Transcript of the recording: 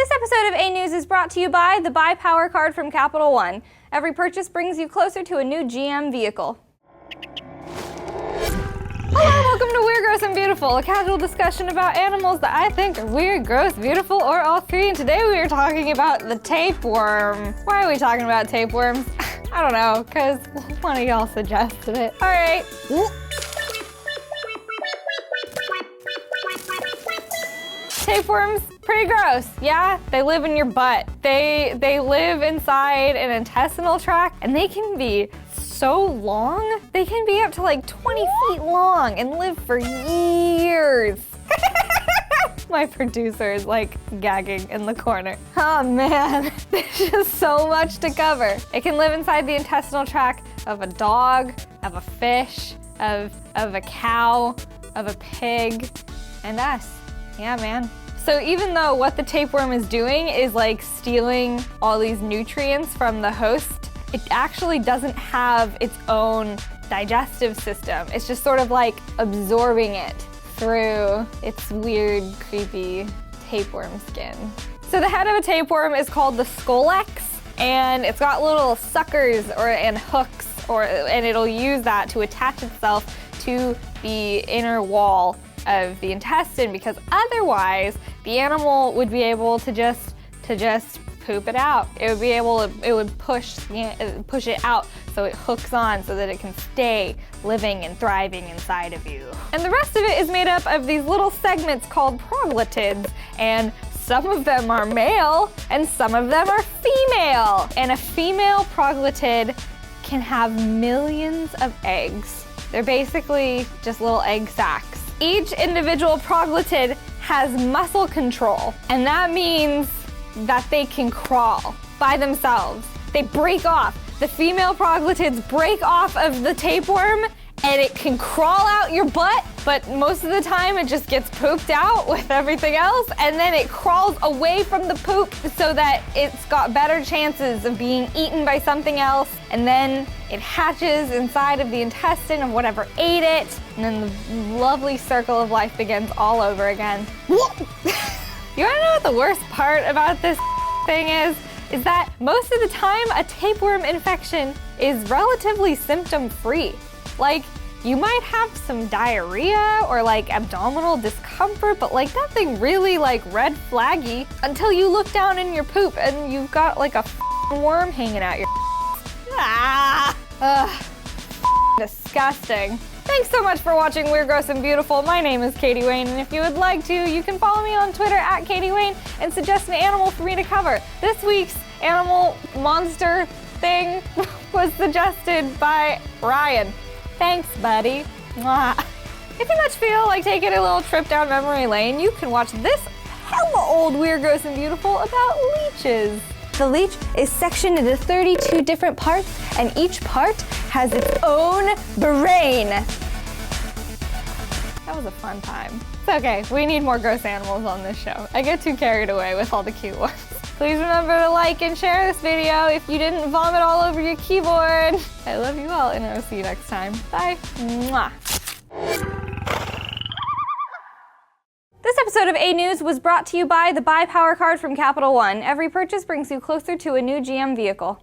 This episode of A News is brought to you by the Buy Power card from Capital One. Every purchase brings you closer to a new GM vehicle. Hello, welcome to Weird, Gross, and Beautiful, a casual discussion about animals that I think are weird, gross, beautiful, or all three. And today we are talking about the tapeworm. Why are we talking about tapeworms? I don't know, because one of y'all suggested it. All right. Tapeworms, pretty gross, yeah? They live in your butt. They live inside an intestinal tract, and they can be so long. They can be up to like 20 feet long and live for years. My producer is like gagging in the corner. Oh man, there's just so much to cover. It can live inside the intestinal tract of a dog, of a fish, of a cow, of a pig, and us. Yeah, man. So even though what the tapeworm is doing is like stealing all these nutrients from the host, it actually doesn't have its own digestive system. It's just sort of like absorbing it through its weird, creepy tapeworm skin. So the head of a tapeworm is called the scolex, and it's got little suckers and hooks, and it'll use that to attach itself to the inner wall of the intestine, because otherwise the animal would be able to just poop it out. It would push it out so it hooks on so that it can stay living and thriving inside of you. And the rest of it is made up of these little segments called proglottids, and some of them are male and some of them are female. And a female proglottid can have millions of eggs. They're basically just little egg sacs. Each individual proglottid has muscle control, and that means that they can crawl by themselves. They break off. The female proglottids break off of the tapeworm, and it can crawl out your butt, but most of the time it just gets pooped out with everything else, and then it crawls away from the poop so that it's got better chances of being eaten by something else, and then it hatches inside of the intestine of whatever ate it, and then the lovely circle of life begins all over again. You wanna know what the worst part about this thing is? Is that most of the time a tapeworm infection is relatively symptom-free. Like, you might have some diarrhea or like abdominal discomfort, but like nothing really like red flaggy until you look down in your poop and you've got like a worm hanging out your disgusting. Thanks so much for watching Weird, Gross, and Beautiful. My name is Katie Wayne, and if you would like to, you can follow me on Twitter at Katie Wayne and suggest an animal for me to cover. This week's animal monster thing was suggested by Ryan. Thanks, buddy. Mwah. If you much feel like taking a little trip down memory lane, you can watch this hella old Weird, Gross, and Beautiful about leeches. The leech is sectioned into 32 different parts, and each part has its own brain. That was a fun time. It's okay, we need more gross animals on this show. I get too carried away with all the cute ones. Please remember to like and share this video if you didn't vomit all over your keyboard. I love you all, and I'll see you next time. Bye. Mwah. This episode of A News was brought to you by the Buy Power card from Capital One. Every purchase brings you closer to a new GM vehicle.